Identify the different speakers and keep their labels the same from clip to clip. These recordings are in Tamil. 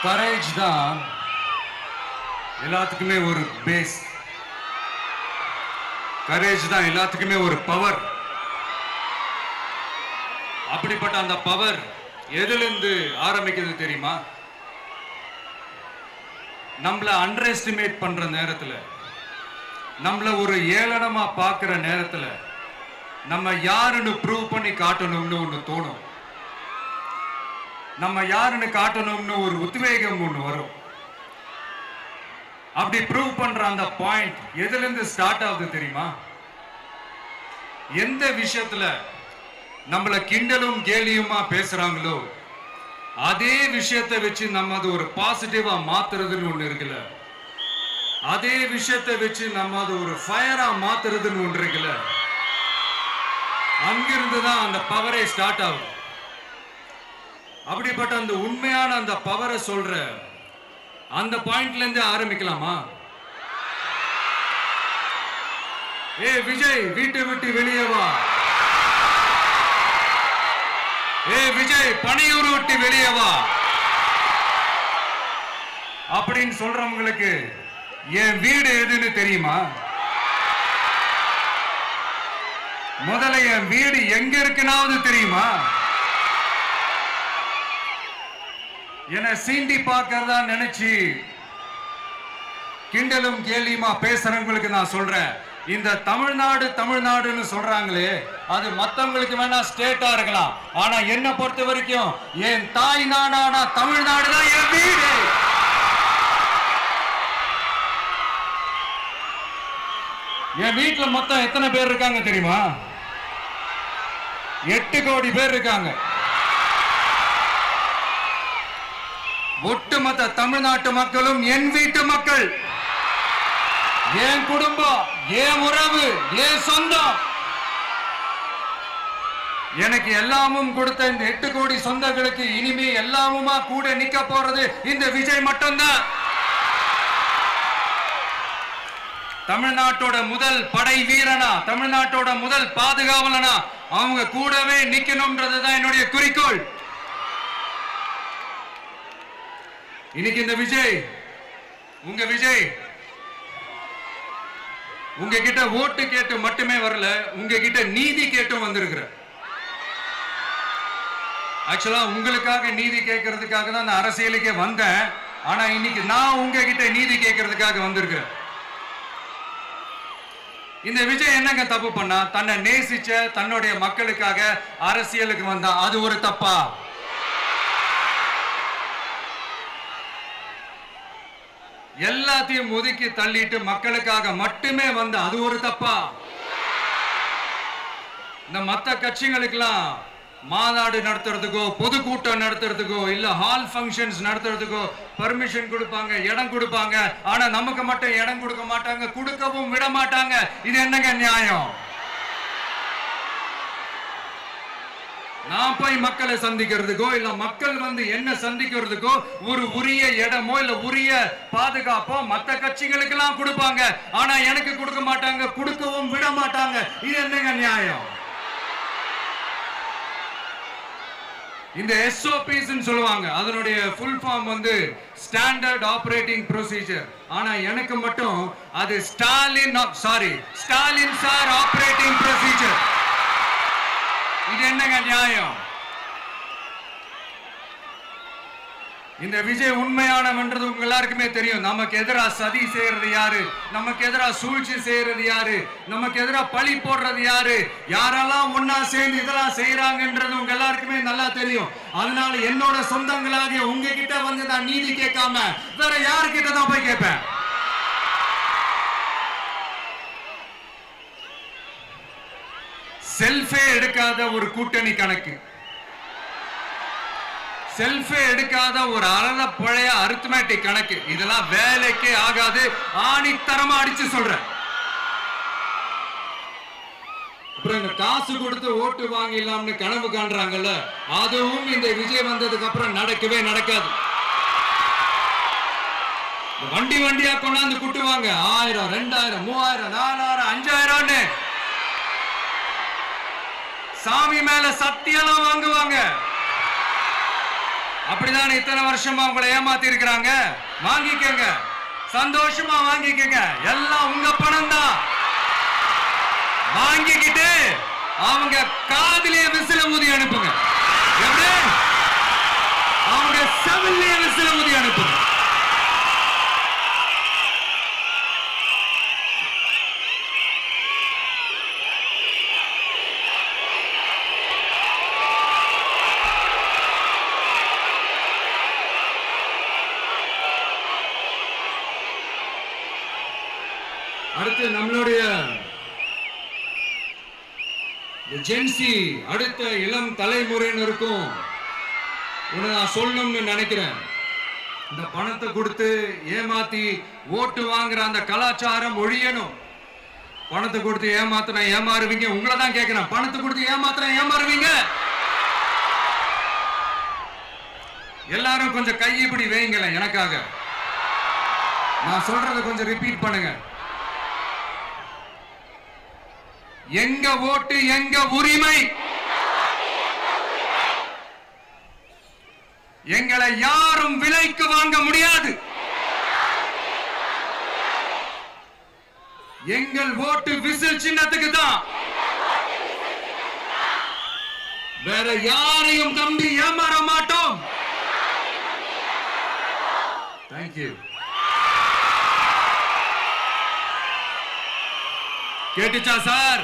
Speaker 1: கரேஜ் தான் எல்லாத்துக்குமே ஒரு பேஸ். கரேஜ் தான் எல்லாத்துக்குமே ஒரு பவர். அப்படிப்பட்ட அந்த பவர் எதிலிருந்து ஆரம்பிக்கிறது தெரியுமா? நம்மள அண்டர் எஸ்டிமேட் பண்ற நேரத்துல, நம்மள ஒரு ஏளனமா பார்க்கிற நேரத்துல, நம்ம யாருன்னு ப்ரூவ் பண்ணி காட்டணும்னு ஒண்ணு தோணும். நம்ம யாருன்னு காட்டணும்னு ஒரு உத்வேகம் ஒண்ணு வரும். அப்படி ப்ரூவ் பண்ற அந்த பாயிண்ட் எதுல இருந்து ஸ்டார்ட் ஆகுது தெரியுமா? எந்த விஷயத்துல நம்மள கிண்டலும் கேலியுமா பேசுறாங்களோ அதே விஷயத்தை வச்சு நம்ம அது ஒரு பாசிட்டிவா மாத்துறதுன்னு ஒண்ணு இருக்குல்ல, அதே விஷயத்தை வச்சு நம்ம அது ஒரு ஃபயரா மாத்துறதுன்னு ஒன்று இருக்குல்ல, அங்கிருந்து தான் அந்த பவரே ஸ்டார்ட் ஆகும். அப்படிப்பட்ட அந்த உண்மையான அந்த பவரை சொல்ற அந்த பாயிண்ட்ல இருந்து ஆரம்பிக்கலாமா? ஏ விஜய், வீட்டை விட்டு வெளியே வா. ஏ விஜய், பணியூர் விட்டு வெளியே வா அப்படின்னு சொல்றவங்களுக்கு என் வீடு எதுன்னு தெரியுமா? முதல்ல என் வீடு எங்க இருக்குனாவது தெரியுமா? என சீண்டி பார்க்கறதா நினைச்சு கிண்டலும் கேலியுமா பேசுறவங்களுக்கு நான் சொல்றேன், இந்த தமிழ்நாடுன்னு சொல்றாங்களே, அது மத்தவங்களுக்கு வேணா ஸ்டேட்டா இருக்கலாம். ஆனா என்ன பொறுத்த வரைக்கும் என் தாய் நாடான தமிழ்நாடு தான் என் வீடு. என் வீட்டுல மொத்தம் எத்தனை பேர் இருக்காங்க தெரியுமா? 8 கோடி பேர் இருக்காங்க. ஒட்டுமொத்த தமிழ்நாட்டு மக்களும் என் வீட்டு மக்கள், என் குடும்பம், என் உறவு, என் சொந்தம். எனக்கு எல்லாமும் கொடுத்த இந்த 8 கோடி சொந்தங்களுக்கு இனிமே எல்லாமுமா கூட நிக்க போறது இந்த விஜய் மட்டும்தான். தமிழ்நாட்டோட முதல் படை வீரனா, தமிழ்நாட்டோட முதல் பாதுகாவலனா அவங்க கூடவே நிக்கணும்ன்றதுதான் என்னுடைய குறிக்கோள். இன்னைக்கு இந்த விஜய், உங்க விஜய் உங்ககிட்ட ஓட்டு கேட்டு மட்டுமே வரல, உங்ககிட்ட நீதி கேட்டும் வந்திருக்கிற. ஆக்சுவலா உங்களுக்காக நீதி கேட்கறதுக்காக தான் நான் அரசியலுக்கே வந்தேன். ஆனா இன்னைக்கு நான் உங்ககிட்ட நீதி கேட்கறதுக்காக வந்திருக்கிறேன். இந்த விஜய் என்னங்க தப்பு பண்ணா? தன்னை நேசிச்ச தன்னுடைய மக்களுக்காக அரசியலுக்கு வந்தா, அது ஒரு தப்பா? எல்லாத்தையும் ஒதுக்கி தள்ளிட்டு மக்களுக்காக மட்டுமே வந்த அது ஒரு தப்பா? இந்த மத்த கட்சிகளுக்கெல்லாம் மாநாடு நடத்துறதுக்கோ, பொதுக்கூட்டம் நடத்துறதுக்கோ, இல்ல ஹால் ஃபங்க்ஷன்ஸ் நடத்துறதுக்கோ பர்மிஷன் கொடுப்பாங்க, இடம் கொடுப்பாங்க. ஆனா நமக்கு மட்டும் இடம் கொடுக்க மாட்டாங்க, கொடுக்கவும் விட மாட்டாங்க. இது என்னங்க நியாயம்? நான் போய் மக்களை சந்திக்கிறதுக்கோ, இல்ல மக்கள் வந்து என்ன சந்திக்கிறதுக்கோ ஒரு உரிய இடமோ இல்ல உரிய பாதுகாப்போ மத்த கட்சிகளுக்கு எல்லாம் கொடுப்பாங்க. ஆனா எனக்கு கொடுக்க மாட்டாங்க, கொடுக்கவும் விட மாட்டாங்க. இது என்னங்க நியாயம்? இந்த SOPs சொல்லுவாங்க, அதனுடைய ஃபுல் ஃபார்ம் வந்து ஸ்டாண்டர்ட் ஆபரேட்டிங் ப்ரொசீஜர். ஆனா எனக்கு மட்டும் அது ஸ்டாலின் சார் ஆபரேட்டிங் ப்ரொசீஜர். இது என்னங்க நியாயம்? இந்த விஜய் உண்மையானவன்றது உங்க எல்லாருக்குமே தெரியும். நமக்கு எதிராக சதி செய்யறது யாரு, நமக்கு எதிராக சூழ்ச்சி செய்யறது யாரு, நமக்கு எதிராக பழி போடுறது யாரு, யாரெல்லாம் ஒன்னா சேர்ந்து இதெல்லாம் செய்யறாங்கன்றது உங்க எல்லாருக்குமே நல்லா தெரியும். அதனால என்னோட சொந்தங்களாகிய உங்ககிட்ட வந்து நான் நீதி கேட்காம வேற யாருக்கிட்ட தான் போய் கேட்பேன்? செல்ஃபே எடுக்காத ஒரு கூட்டணி கணக்கு, செல்ஃபே எடுக்காத ஒரு அறத பழைய அரித்மெட்டிக் கணக்கு, இதெல்லாம் வேலைக்கே ஆகாது. ஆணித்தரமா அடிச்சு சொல்றேன். அப்புறம் காசு கொடுத்து ஓட்டு வாங்கிடலாம்னு கனவு காண்றாங்கல்ல, அதுவும் இந்த விஜய் வந்ததுக்கு அப்புறம் நடக்கவே நடக்காது. வண்டி வண்டியா கொண்டாந்து குட்டுவாங்க. 1000, 2000, 3000, 4000, 5000 சாமி மேல சத்தியெல்லாம் வாங்குவாங்க. அப்படிதான் இத்தனை வருஷமா உங்களை ஏமாத்தி இருக்கிறாங்க. வாங்கிக்கங்க, சந்தோஷமா வாங்கிக்கங்க. எல்லாம் உங்க பணம் தான். வாங்கிக்கிட்டு அவங்க காதிலே விசில ஊதி அனுப்புங்க. எப்படி? அவங்க செவிலே விசில ஊதி அனுப்புங்க. அடுத்து நம்மளுடைய ஜென்சி அடுத்த இளம் தலைமுறையினருக்கும் நான் சொல்லணும்னு நினைக்கிறேன். இந்த பணத்தை கொடுத்து ஏமாத்தி ஓட்டு வாங்குற அந்த கலாச்சாரம் ஒழியணும். பணத்தை கொடுத்து ஏமாத்தினா ஏமாறுவீங்க. உங்களை தான் கேட்கிறேன், பணத்தை கொடுத்து ஏமாத்தினா ஏமாறுவீங்க? எல்லாரும் கொஞ்சம் கை இப்படி வைங்களேன் எனக்காக. நான் சொல்றதை கொஞ்சம் ரிப்பீட் பண்ணுங்க. எங்க ஓட்டு எங்க உரிமை. எங்களை யாரும் விலைக்கு வாங்க முடியாது. எங்கள் ஓட்டு விசில் சின்னத்துக்கு தான். வேற யாரையும் நம்பி ஏமாற மாட்டோம். தேங்க்யூ. கேட்டுச்சா சார்?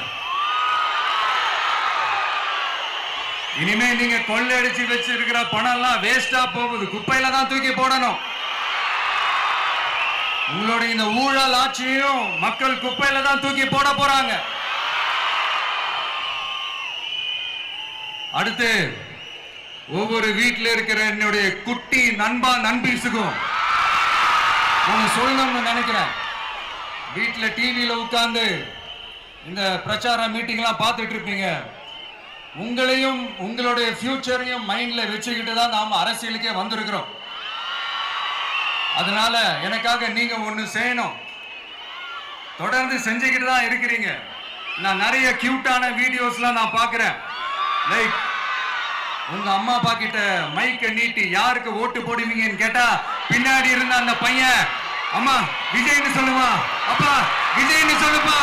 Speaker 1: இனிமே நீங்க கொள்ளையடிச்சு வச்சிருக்கிற பணம் எல்லாம் வேஸ்டா போகுது. குப்பையில தான் தூக்கி போடணும். உங்களுடைய இந்த ஊழல் ஆட்சியும் மக்கள் குப்பையில தான் தூக்கி போட போறாங்க. அடுத்து ஒவ்வொரு வீட்டில் இருக்கிற என்னுடைய குட்டி நண்பா நண்பீஸுக்கும் நான் சொல்லணும்னு நினைக்கிறேன். வீட்டில் டிவியில உட்கார்ந்து இந்த பிரச்சார மீட்டிங் எல்லாம் பார்த்துட்டு இருப்பீங்க. உங்களையும் உங்களுடைய ஃபியூச்சரையும் மைண்ட்ல வச்சுக்கிட்டு தான் நாம அரசியலுக்கே வந்திருக்கிறோம். அதனால எனக்காக நீங்க ஒண்ணு செய்யணும். தொடர்ந்து செஞ்சுக்கிட்டு தான் இருக்கிறீங்க. நான் நிறைய கியூட்டான வீடியோஸ்லாம் நான் பார்க்கிறேன். லைக் உங்க அம்மா அப்பா கிட்ட மைக்க நீட்டி யாருக்கு ஓட்டு போடுவீங்கன்னு கேட்டா பின்னாடி இருந்த அந்த பையன், அம்மா விஜய்னு சொல்லுவா, அப்பா விஜய்னு சொல்லுப்பா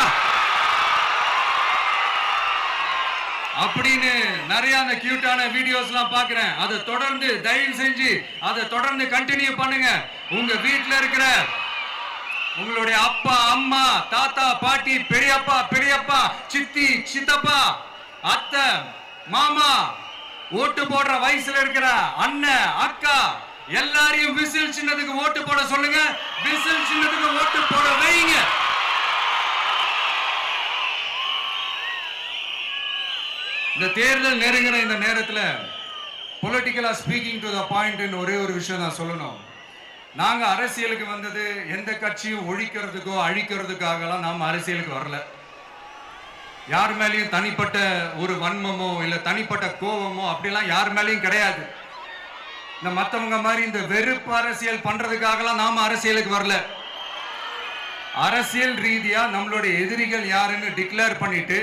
Speaker 1: அப்படின்னு நிறைய அந்த கியூட்டான வீடியோஸ்லாம் பார்க்கிறேன். அதை தொடர்ந்து தயவு செஞ்சு அதை தொடர்ந்து கண்டினியூ பண்ணுங்க. உங்க வீட்டில் இருக்கிற உங்களுடைய அப்பா அம்மா தாத்தா பாட்டி பெரியப்பா பெரியப்பா சித்தி சித்தப்பா அத்தை மாமா ஓட்டு போடுற வயசுல இருக்கிற அண்ணன் அக்கா எல்லாரையும் விசில் சின்னத்துக்கு ஓட்டு போட சொல்லுங்க. விசில் சின்னத்துக்கு ஓட்டு போட வைங்க. இந்த தேர்தல் நெருங்கிற இந்த நேரத்தில் பொலிட்டிக்கலா ஸ்பீக்கிங் டு த பாயிண்ட் ஒரே ஒரு விஷயம் நான் சொல்லணும். நாங்க அரசியலுக்கு வந்தது எந்த கட்சியும் ஒழிக்கிறதுக்கோ அழிக்கிறதுக்காகலாம் நாம அரசியலுக்கு வரல. யார் மேலேயும் தனிப்பட்ட ஒரு வன்மமோ இல்ல தனிப்பட்ட கோபமோ அப்படிலாம் யார் மேலேயும் கிடையாது. இந்த மற்றவங்க மாதிரி இந்த வெறுப்பு அரசியல் பண்றதுக்காகலாம் நாம அரசியலுக்கு வரல. அரசியல் ரீதியா நம்மளுடைய எதிரிகள் யாருன்னு டிக்ளேர் பண்ணிட்டு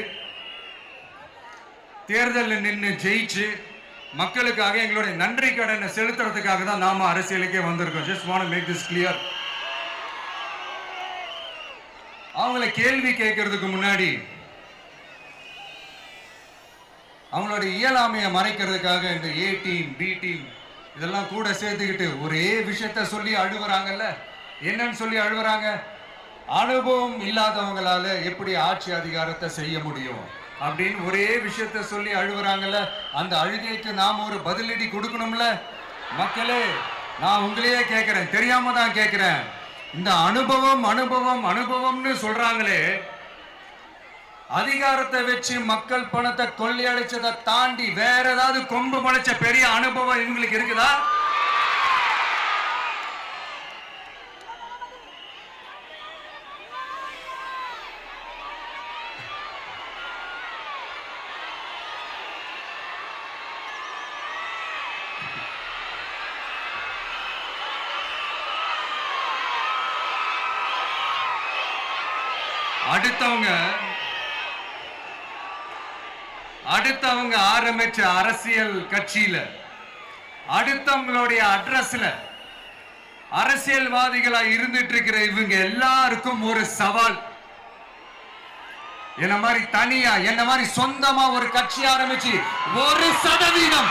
Speaker 1: தேர்தலில் நின்று ஜெயிச்சு மக்களுக்காக எங்களுடைய நன்றி கடனை செலுத்துறதுக்காக தான் நாம அரசியலுக்கே வந்திருக்கோம். Just want to make this clear. அவங்கள கேள்வி கேட்கறதுக்கு முன்னாடி அவங்களோட இயலாமையை மறைக்கிறதுக்காக இந்த ஏ டீம் பி டீம் இதெல்லாம் கூட சேர்த்துக்கிட்டு ஒரே விஷயத்த சொல்லி அழுவுறாங்கல்ல. என்னன்னு சொல்லி அழுவுறாங்க? அனுபவம் இல்லாதவங்களால எப்படி ஆட்சி அதிகாரத்தை செய்ய முடியும் அப்படின்னு ஒரே விஷயத்த சொல்லி அழுவுறாங்கல்ல. அந்த அழுகைக்கு நாம ஒரு பதிலடி கொடுக்கணும்ல. மக்களே, நான் உங்களையே கேட்கிறேன், தெரியாம தான் கேட்கிறேன். இந்த அனுபவம் அனுபவம் அனுபவம்னு சொல்றாங்களே, அதிகாரத்தை வச்சு மக்கள் பணத்தை கொள்ளையடிச்சதை தாண்டி வேற ஏதாவது கொம்பு முளைச்ச பெரிய அனுபவம் இவங்களுக்கு இருக்குதா? அடுத்தவங்க ஆரம்பிச்ச அரசியல் கட்சியில அடுத்தவங்களுடைய அட்ரஸ்ல அரசியல்வாதிகளா இருந்துட்டு இருக்கிற இவங்க எல்லாருக்கும் ஒரு சவால். என்ன மாதிரி தனியா, என்ன மாதிரி சொந்தமா ஒரு கட்சி ஆரம்பிச்சு 1%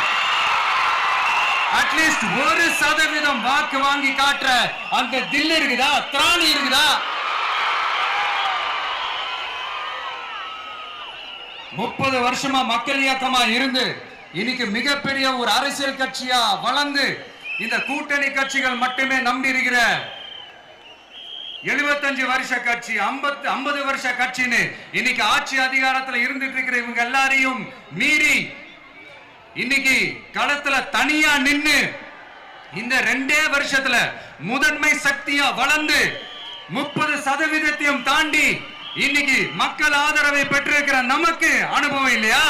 Speaker 1: அட்லீஸ்ட் 1% வாக்கு வாங்கி காட்டுற அந்த தில் இருக்குதா, திராணி இருக்குதா? 30 வருஷமா மக்கள் இயக்கமா இருந்து இன்னைக்கு மிகப்பெரிய ஒரு அரசியல் கட்சியா வளர்ந்து இந்த கூட்டணி கட்சிகள் மட்டுமே நம்பி இருக்கிற 75 வருஷ கட்சி, 50 வருஷ கட்சின்னு இன்னைக்கு ஆட்சி அதிகாரத்தில் இருந்துட்டு இருக்கிற இவங்க எல்லாரையும் மீறி இன்னைக்கு களத்துல தனியா நின்னு இந்த 2 வருஷத்துல முதன்மை சக்தியா வளர்ந்து 30% தாண்டி இன்னைக்கு மக்கள் ஆதரவை பெற்றிருக்கிற நமக்கு அனுபவம் இல்லையா?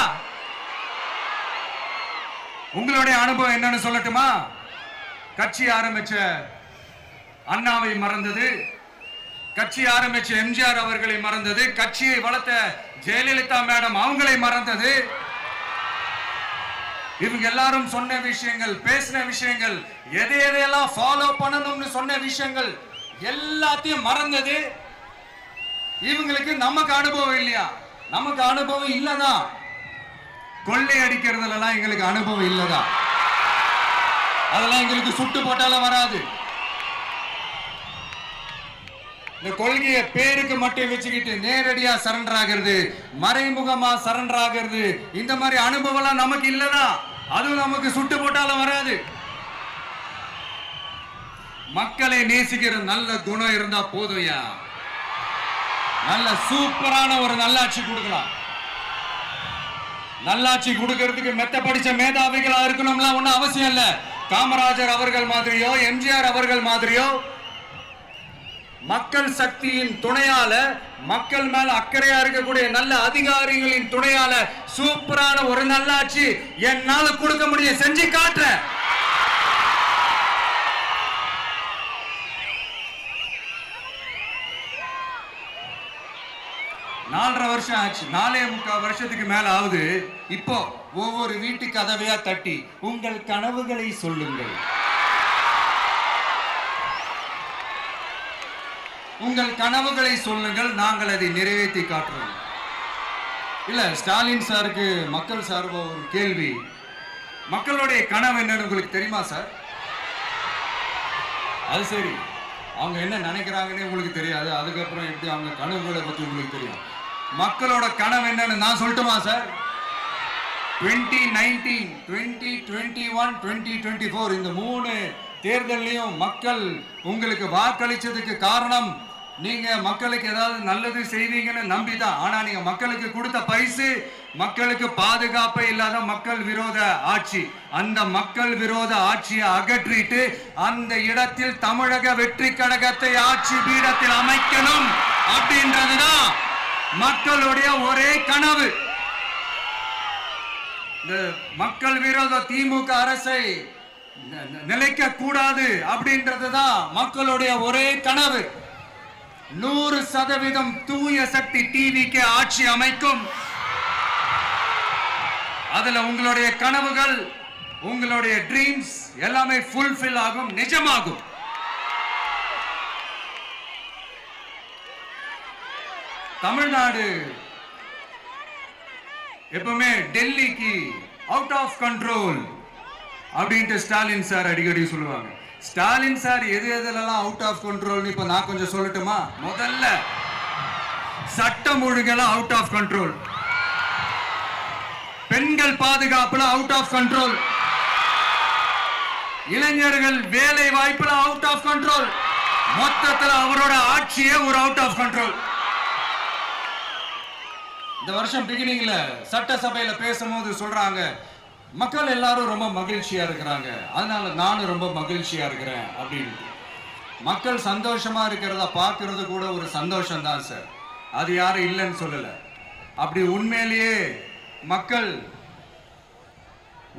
Speaker 1: உங்களுடைய அனுபவம் என்னன்னு சொல்லட்டுமா? கட்சி ஆரம்பிச்ச அண்ணாவை மறந்தது, கட்சி ஆரம்பிச்ச எம்ஜிஆர் அவர்களை மறந்தது, கட்சியை வளர்த்த ஜெயலலிதா மேடம் அவங்களை மறந்தது. இவங்க எல்லாரும் சொன்ன விஷயங்கள், பேசின விஷயங்கள், எதையெல்லாம் ஃபாலோ பண்ணணும்னு சொன்ன விஷயங்கள் எல்லாத்தையும் மறந்தது. இவங்களுக்கு நமக்கு அனுபவம் இல்லையா? நமக்கு அனுபவம் இல்லதான். கொள்ளை அடிக்கிறதுல எங்களுக்கு அனுபவம் இல்லதா? அதெல்லாம் எங்களுக்கு சுட்டு போட்டாலும் வராது. இந்த கொள்கையை பேருக்கு மட்டும் வச்சுக்கிட்டு நேரடியா சரண்டர் ஆகிறது, மறைமுகமா சரண்டர் ஆகிறது, இந்த மாதிரி அனுபவம் நமக்கு இல்லதா? அதுவும் நமக்கு சுட்டு போட்டாலும் வராது. மக்களை நேசிக்கிற நல்ல குணம் இருந்தா போதும்யா. நல்ல சூப்பரான ஒரு நல்லாட்சி கொடுக்கலாம். நல்லாட்சி கொடுக்கிறதுக்கு மெத்த படிச்ச மேதாவிகளா இருக்கணும்லாம் ஒன்னும் அவசியம் இல்ல. காமராஜர் அவர்கள் மாதிரியோ, எம்ஜிஆர் அவர்கள் மாதிரியோ மக்கள் சக்தியின் துணையால, மக்கள் மேல அக்கறையா இருக்கக்கூடிய நல்ல அதிகாரிகளின் துணையால சூப்பரான ஒரு நல்லாட்சி என்னால கொடுக்க முடியும், செஞ்சு காட்டுறேன். நாலரை வருஷம் ஆச்சு, 4.25 வருஷத்துக்கு மேல ஆகுது. இப்போ ஒவ்வொரு வீட்டு கதவையா தட்டி உங்கள் கனவுகளை சொல்லுங்கள், உங்கள் கனவுகளை சொல்லுங்கள், நாங்கள் அதை நிறைவேற்றி காட்டுறோம். இல்ல, ஸ்டாலின் சாருக்கு மக்கள் சார்பா ஒரு கேள்வி. மக்களுடைய கனவு என்னன்னு உங்களுக்கு தெரியுமா சார்? அது சரி, அவங்க என்ன நினைக்கிறாங்கன்னு உங்களுக்கு தெரியாது, அதுக்கப்புறம் எப்படி அவங்க கனவுகளை பத்தி உங்களுக்கு தெரியும். மக்களோட கனவு என்னன்னு நான் சொல்லட்டுமா சார்? 2019, 2021, 2024 இந்த 3 தேர்தலையும் மக்கள் உங்களுக்கு வாக்களிச்சதுக்கு காரணம் நீங்க மக்களுக்கு ஏதாவது நல்லது செய்வீங்கன்னு நம்பிதான். ஆனா நீங்க மக்களுக்கு கொடுத்த பரிசு மக்களுக்கு பாதுகாப்பே இல்லாத மக்கள் விரோத ஆட்சி. அந்த மக்கள் விரோத ஆட்சியை அகற்றிட்டு அந்த இடத்தில் தமிழக வெற்றி கழகத்தை ஆட்சி பீடத்தில் அமைக்கணும் அப்படின்றதுதான் மக்களுடைய ஒரே கனவு. இந்த மக்கள் விரோத திமுக அரசை நிலைக்க கூடாது அப்படின்றதுதான் மக்களுடைய ஒரே கனவு. 100% தூய சக்தி டிவிக்கு ஆட்சி அமைக்கும். அதுல உங்களுடைய கனவுகள், உங்களுடைய ட்ரீம்ஸ் எல்லாமே ஃபுல்ஃபில் ஆகும், நிஜமாகும். தமிழ்நாடு எப்பவுமே டெல்லிக்கு அவுட் ஆஃப் கண்ட்ரோல் அப்படின்ட்டு ஸ்டாலின் சார் அடிக்கடி சொல்லுவாங்க. ஸ்டாலின் சார் எதெல்லாம் அவுட் ஆஃப் கண்ட்ரோல் இப்ப நான் கொஞ்சம் சொல்லட்டுமா? முதல்ல சட்டம் ஒழுங்கெல்லாம் அவுட் ஆஃப் கண்ட்ரோல், பெண்கள் பாதுகாப்புல அவுட் ஆஃப் கண்ட்ரோல், இளைஞர்கள் வேலை வாய்ப்புல அவுட் ஆஃப் கண்ட்ரோல், மொத்தத்தில் அவரோட ஆட்சியே ஒரு அவுட் ஆஃப் கண்ட்ரோல். இந்த வருஷம் பிகினிங்ல சட்டசபையில பேசும்போது சொல்றாங்க, மக்கள் எல்லாரும் ரொம்ப மகிழ்ச்சியா இருக்கிறாங்க, அதனால நானும் ரொம்ப மகிழ்ச்சியா இருக்கிறேன் அப்படின்னு. மக்கள் சந்தோஷமா இருக்கிறத பார்க்கறது கூட ஒரு சந்தோஷம் தான் சார், அது யாரும் இல்லைன்னு சொல்லல. அப்படி உண்மையிலேயே மக்கள்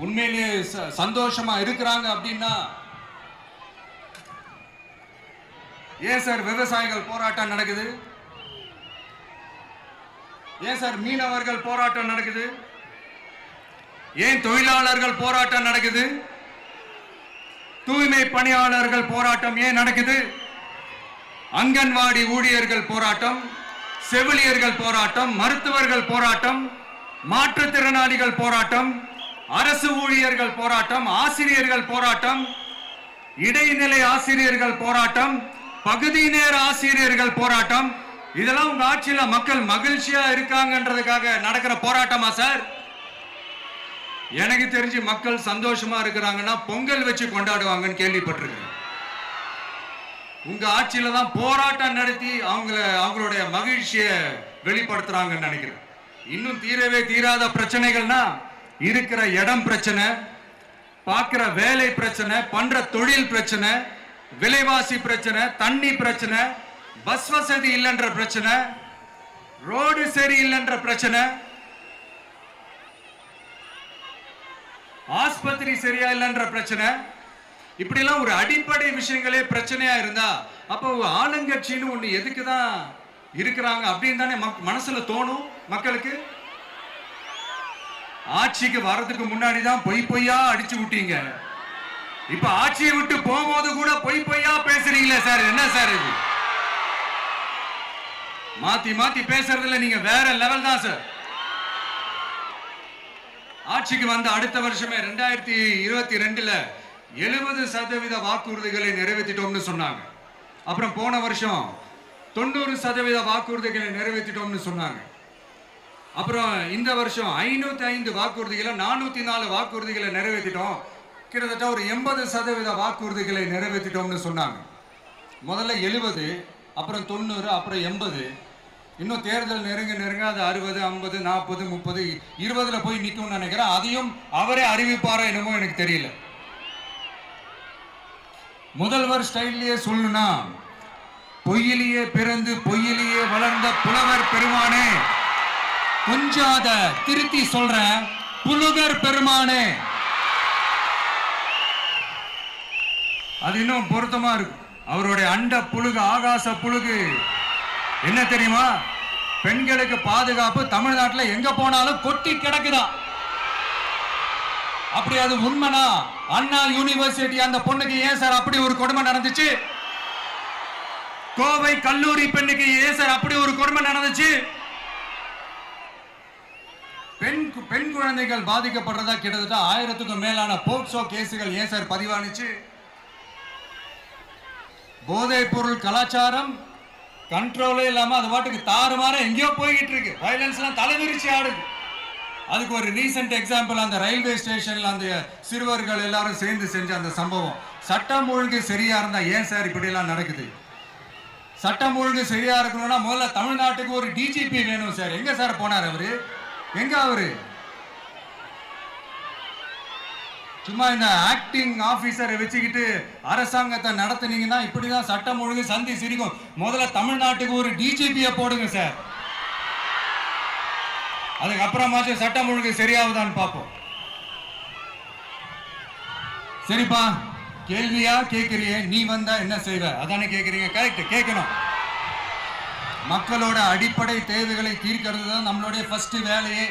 Speaker 1: உண்மையிலேயே சந்தோஷமா இருக்கிறாங்க அப்படின்னா ஏன் சார் விவசாயிகள் போராட்டம் நடக்குது? ஏன் சார் மீனவர்கள் போராட்டம் நடக்குது? ஏன் தொழிலாளர்கள் போராட்டம் நடக்குது? தூய்மை பணியாளர்கள் போராட்டம் ஏன் நடக்குது? அங்கன்வாடி ஊழியர்கள் போராட்டம், செவிலியர்கள் போராட்டம், மருத்துவர்கள் போராட்டம், மாற்றுத்திறனாளிகள் போராட்டம், அரசு ஊழியர்கள் போராட்டம், ஆசிரியர்கள் போராட்டம், இடைநிலை ஆசிரியர்கள் போராட்டம், பகுதி நேர ஆசிரியர்கள் போராட்டம். இதெல்லாம் உங்க ஆட்சியில மக்கள் மகிழ்ச்சியா இருக்காங்கன்றதுக்காக நடக்கிற போராட்டமா சார்? எனக்கு தெரிஞ்சு மக்கள் சந்தோஷமா இருக்கிறாங்கன்னா பொங்கல் வச்சு கொண்டாடுவாங்கன்னு கேள்விப்பட்டிருக்கேன். உங்க ஆட்சியில தான் போராட்டம் நடத்தி அவங்களுடைய மகிழ்ச்சியை வெளிப்படுத்துறாங்கன்னு நினைக்கிறேன். இன்னும் தீரவே தீராத பிரச்சனைகள்னா இருக்கிற இடம் பிரச்சனை, பார்க்கிற வேலை பிரச்சனை, பண்ற தொழில் பிரச்சனை, விலைவாசி பிரச்சனை, தண்ணி பிரச்சனை, பஸ் வசதி இல்லைன்ற பிரச்சனை, ரோடு சரி இல்லைன்ற பிரச்சனை, ஆஸ்பத்திரி சரியா இல்லைன்ற பிரச்சனை. இப்படி எல்லாம் ஒரு அடிப்படை விஷயங்களே பிரச்சனையா இருந்தா அப்போ ஆளுங்கட்சின்னு ஒண்ணு எதுக்குதான் இருக்கிறாங்க அப்படின்னு தானே மனசுல தோணும் மக்களுக்கு. ஆட்சிக்கு வர்றதுக்கு முன்னாடி தான் பொய் பொய்யா அடிச்சு விட்டீங்க. இப்ப ஆட்சியை விட்டு போகும்போது கூட பொய் பொய்யா பேசுறீங்களே சார், என்ன சார் இது? மாத்தி மாத்தி பேசுறதுல நீங்க வேற லெவல் தான் சார். ஆட்சிக்கு வந்த அடுத்த வருஷமே 2022ல 70% வாக்குறுதிகளை நிறைவேற்றிட்டோம்னு சொன்னாங்க. அப்புறம் போன வருஷம் 90% வாக்குறுதிகளை நிறைவேற்றிட்டோம்னு சொன்னாங்க. அப்புறம் இந்த வருஷம் 505 வாக்குறுதிகளை 404 வாக்குறுதிகளை நிறைவேற்றிட்டோம். கிட்டத்தட்ட ஒரு 80% வாக்குறுதிகளை நிறைவேற்றிட்டோம்னு சொன்னாங்க. முதல்ல 70, அப்புறம் 90, அப்புறம் 80. இன்னும் தேர்தல் நெருங்க அது 60, 50, 40, 30, 20ல போய் நிற்கும்னு நினைக்கிறேன். அதையும் அவரே அறிவிப்பாரோ என்னமோ எனக்கு தெரியல. முதல்வர் ஸ்டைல்லையே சொல்லணும்னா, பொய்யிலேயே பிறந்து பொய்யிலேயே வளர்ந்த புலவர் பெருமானே, கொஞ்சம் அத திருத்தி சொல்றேன், புலுகர் பெருமானே. அது இன்னும் பொருத்தமா இருக்கு. அவருடைய அண்ட புழுகு, ஆகாச புழுகு என்ன தெரியுமா? பெண்களுக்கு பாதுகாப்பு தமிழ்நாட்டில் எங்க போனாலும் கொட்டி கிடக்குதான். அப்படி அது உண்மைனா அண்ணா யூனிவர்சிட்டி அந்த பொண்ணுக்கு ஏன் சார் அப்படி ஒரு கொடுமை நடந்துச்சு? கோவை கல்லூரி பெண்ணுக்கு ஏன் சார் அப்படி ஒரு கொடுமை நடந்துச்சு? பெண் குழந்தைகள் பாதிக்கப்படுறதா கிட்டத்தட்ட 1000க்கும் மேலான போக்சோ கேசுகள் ஏன் சார் பதிவானுச்சு? போதைப் பொருள் கலாச்சாரம் கண்ட்ரோலே இல்லாம அது பாட்டுக்கு தாறுமாற எங்கேயோ போய்கிட்டு இருக்கு. வயலன்ஸ் எல்லாம் தலைவிரிச்சு ஆடுது. அதுக்கு ஒரு ரீசெண்ட் எக்ஸாம்பிள் அந்த ரயில்வே ஸ்டேஷன்ல அந்த சிறுவர்கள் எல்லாரும் சேர்ந்து செஞ்ச அந்த சம்பவம். சட்டம் ஒழுங்கு சரியா இருந்தா ஏன் சார் இப்படி எல்லாம் நடக்குது? சட்டம் ஒழுங்கு சரியா இருக்கணும்னா முதல்ல தமிழ்நாட்டுக்கு ஒரு டிஜிபி வேணும் சார். எங்க சார் போனார் அவரு? எங்க அவரு? சும்மா இந்த ஆக்டிங் ஆபீசரை வச்சுக்கிட்டு அரசாங்கத்தை நடத்துனீங்கன்னா இப்படிதான் சட்டம் ஒழுங்கு சந்தி சிரிக்கும். முதல்ல தமிழ்நாட்டுக்கு ஒரு டிஜிபியை போடுங்க சார். அதுக்கப்புறமாச்சும் சட்டம் ஒழுங்கு சரியாகுதான்னு பார்ப்போம். சரிப்பா, கேள்வியா கேட்கறிய, நீ வந்தா என்ன செய்வ அதானே கேட்கறீங்க. கரெக்ட், கேட்கணும். மக்களோட அடிப்படை தேவைகளை தீர்க்கிறது தான் நம்மளுடைய ஃபர்ஸ்ட் வேலையே.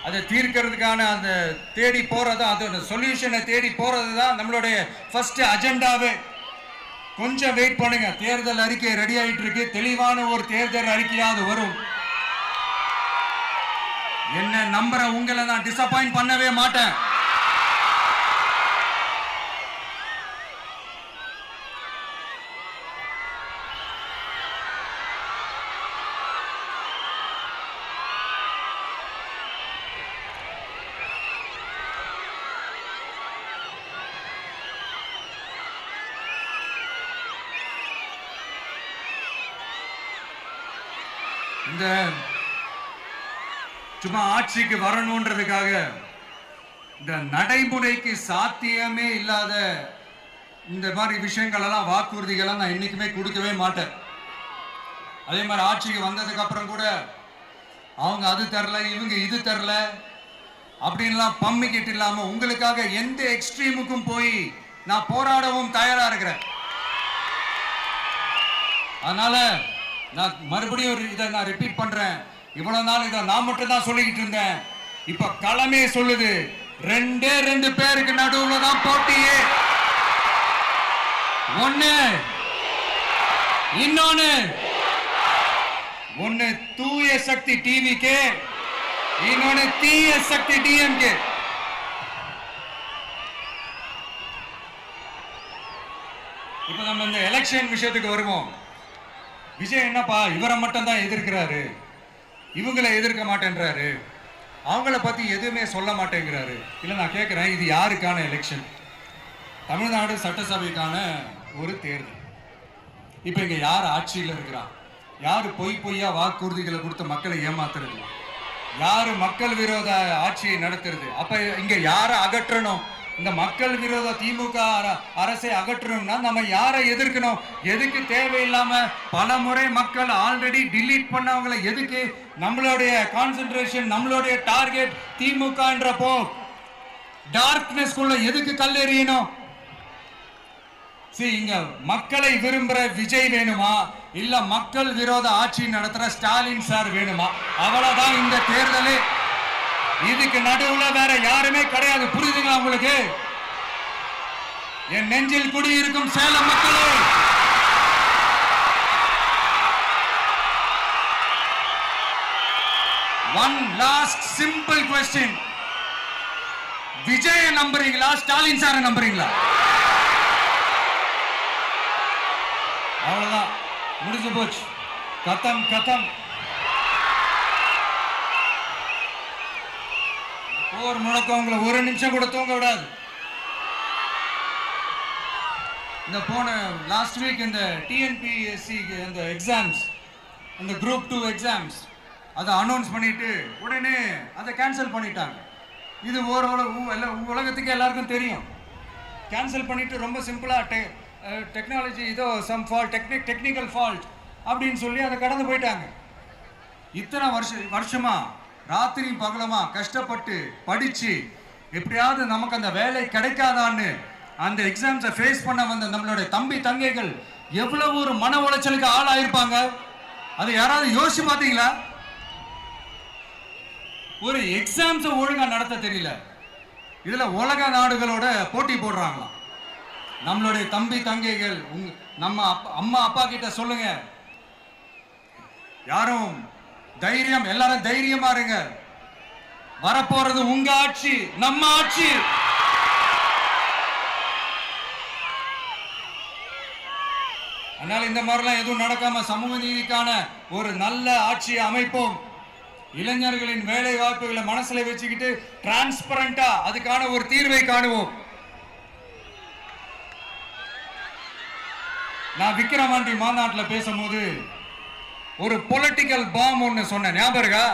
Speaker 1: அதை தீர்க்கிறதுக்கான அந்த தேடி போறது, அது சொல்யூஷனை தேடி போறது தான் நம்மளுடைய ஃபர்ஸ்ட் அஜெண்டாவே. கொஞ்சம் வெயிட் பண்ணுங்க, தேர்தல் அறிக்கை ரெடி ஆயிட்டு இருக்கு. தெளிவான ஒரு தேர்தல் அறிக்கையாவது வரும். என்ன நம்புற உங்களை நான் டிசப்பாயிண்ட் பண்ணவே மாட்டேன். இந்த சும்மா ஆட்சிக்கு வரணும்ன்றதுக்காக இந்த நடைமுறைக்கு சாத்தியமே இல்லாத இந்த மாதிரி விஷயங்கள் எல்லாம், வாக்குறுதிகள் நான் என்னைக்குமே கொடுக்கவே மாட்டேன். அதே மாதிரி ஆட்சிக்கு வந்ததுக்கு அப்புறம் கூட அவங்க அது தரல, இவங்க இது தரல அப்படின்லாம் பம்மிக்கிட்டு இல்லாம உங்களுக்காக எந்த எக்ஸ்ட்ரீமுக்கும் போய் நான் போராடவும் தயாரா இருக்கிறேன். அதனால நான் மறுபடியும் இதை நான் ரிப்பீட் பண்றேன். இவ்வளவு நாள் இதை நான் மட்டும் தான் சொல்லிக்கிட்டு இருந்தேன். இப்ப களமே சொல்லுது, 2 பேருக்கு நடுவுல தான் போட்டியே. ஒன்னு இன்னொன்னு ஒன்னு தூய சக்தி டிவிக்கு, இன்னொன்னு தீய சக்தி டிஎம்கே. இப்ப நம்ம இந்த எலெக்ஷன் விஷயத்துக்கு வருவோம். விஜய் என்னப்பா இவரை மட்டும் தான் எதிர்க்கிறாரு, இவங்களை எதிர்க்க மாட்டேன்றாரு, அவங்கள பத்தி எதுவுமே சொல்ல மாட்டேங்கிறாரு. இல்ல நான் கேட்கிறேன், இது யாருக்கான எலெக்ஷன்? தமிழ்நாடு சட்டசபைக்கான ஒரு தேர்தல். இப்ப இங்க யார் ஆட்சியில் இருக்கிறா? யாரு பொய்யா வாக்குறுதிகளை கொடுத்து மக்களை ஏமாத்துறது? யாரு மக்கள் விரோத ஆட்சியை நடத்துறது? அப்ப இங்க யாரை அகற்றணும்? இந்த மக்கள் விரோத திமுக அரசை அகற்றணும்னா நம்ம யாரை எதிர்க்கணும்? எதுக்கு தேவையில்லாம பல முறை மக்கள் ஆல்ரெடி டிலீட் பண்ணவங்களை எதுக்கு? நம்மளுடைய கான்சென்ட்ரேஷன், நம்மளுடைய டார்கெட் திமுகன்றப்போ டார்க்னஸ் குள்ள எதுக்கு கல்லெறியணும்? இங்க மக்களை விரும்புற விஜய் வேணுமா, இல்ல மக்கள் விரோத ஆட்சி நடத்துற ஸ்டாலின் சார் வேணுமா? அவ்வளவுதான் இந்த தேர்தலே. இதுக்கு நடுவுல வேற யாருமே கிடையாது. புரியுதுங்களா உங்களுக்கு? என் நெஞ்சில் குடியிருக்கும் சேலம் மக்களே, one last simple question. Vijay நம்புறீங்களா, ஸ்டாலின் சாரை நம்புறீங்களா? அவ்வளவுதான், முடிஞ்சு போச்சு. கதம் கதம். போர் முழக்கம் உங்களை ஒரு நிமிஷம் கூட தூங்க விடாது. இந்த போன லாஸ்ட் வீக் இந்த டிஎன்பிஎஸ்சி இந்த எக்ஸாம்ஸ், இந்த குரூப் 2 எக்ஸாம்ஸ் அதை அனௌன்ஸ் பண்ணிட்டு உடனே அதை கேன்சல் பண்ணிட்டாங்க. இது உலகத்துக்கு எல்லாருக்கும் தெரியும். கேன்சல் பண்ணிட்டு ரொம்ப சிம்பிளா டெக்னாலஜி இதோ சம் ஃபால்ட், டெக்னிக்கல் ஃபால்ட் அப்படின்னு சொல்லி அதை கடந்து போயிட்டாங்க. இத்தனை வருஷமா ராத்திரி பகலமா கஷ்டப்பட்டு படிச்சு எப்படியாவது நமக்கு அந்த வேலை கிடைக்காதான்னு அந்த எக்ஸாம்ஸை ஃபேஸ் பண்ண வந்த நம்மளுடைய தம்பி தங்கைகள் எவ்வளவு ஒரு மன உளைச்சலுக்கு ஆளாயிருப்பாங்க. அதை யாராவது யோசிச்சு பார்த்தீங்களா? ஒரு எக்ஸாம்ஸை ஒழுங்கா நடத்த தெரியல, இதுல உலக நாடுகளோட போட்டி போடுறாங்களாம். நம்மளுடைய தம்பி தங்கைகள் நம்ம அம்மா அப்பா கிட்ட சொல்லுங்க, யாரும் தைரியம், எல்லாரும் தைரியமா இருங்க. வரப்போறது உங்க ஆட்சி, நம்ம ஆட்சி. அதனால இந்த மாதிரிலாம் எதுவும் நடக்காம சமூக நீதிக்கான ஒரு நல்ல ஆட்சியை அமைப்போம். இளைஞர்களின் வேலை வாய்ப்புகளை மனசுல வச்சுக்கிட்டு டிரான்ஸ்பரண்டா அதுக்கான ஒரு தீர்வை காணுவோம். நான் விக்கிரவாண்டி மாநாட்டில் பேசும்போது ஒரு பொலிட்டிக்கல் பாம் ஒன்னு சொன்னேன், ஞாபகம் இருக்கா?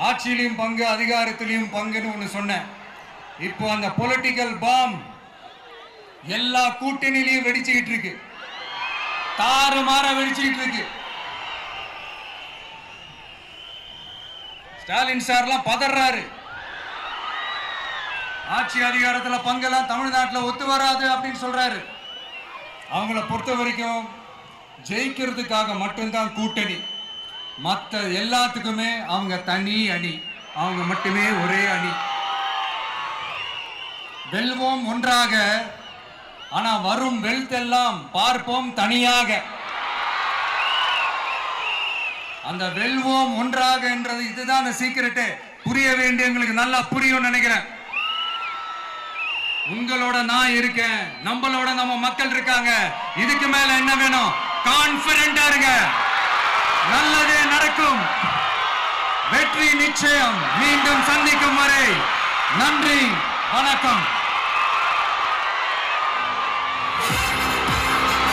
Speaker 1: ஆட்சியிலையும் பங்கு, அதிகாரத்திலையும் பங்குன்னு ஒன்னு சொன்னேன். இப்போ அந்த பொலிட்டிக்கல் பாம் எல்லா கூட்டணியிலையும் வெடிச்சுக்கிட்டு இருக்கு, தாறுமாற வெடிச்சுக்கிட்டு இருக்கு. ஸ்டாலின் சார்லாம் பதறாரு. ஆட்சி அதிகாரத்தில் பங்கெல்லாம் தமிழ்நாட்டில் ஒத்து வராது அப்படின்னு சொல்றாரு. அவங்கள பொறுத்த வரைக்கும் ஜெயிக்கிறதுக்காக மட்டும்தான் கூட்டணி, மற்ற எல்லாத்துக்குமே அவங்க தனி அணி, அவங்க மட்டுமே ஒரே அணி. வெல்வோம் ஒன்றாக, ஆனா வரும் வெல்த் எல்லாம் பார்ப்போம் தனியாக. அந்த வெல்வோம் ஒன்றாக என்றது இதுதான் அந்த சீக்கிரட்டே. புரிய வேண்டியவங்களுக்கு நல்லா புரியும் நினைக்கிறேன். உங்களோட நான் இருக்கேன், நம்மளோட நம்ம மக்கள் இருக்காங்க. இதுக்கு மேல என்ன வேணும்? கான்பிடென்டா இருங்க, நல்லதே நடக்கும், வெற்றி நிச்சயம். மீண்டும் சந்திக்கும் வரை நன்றி, வணக்கம்.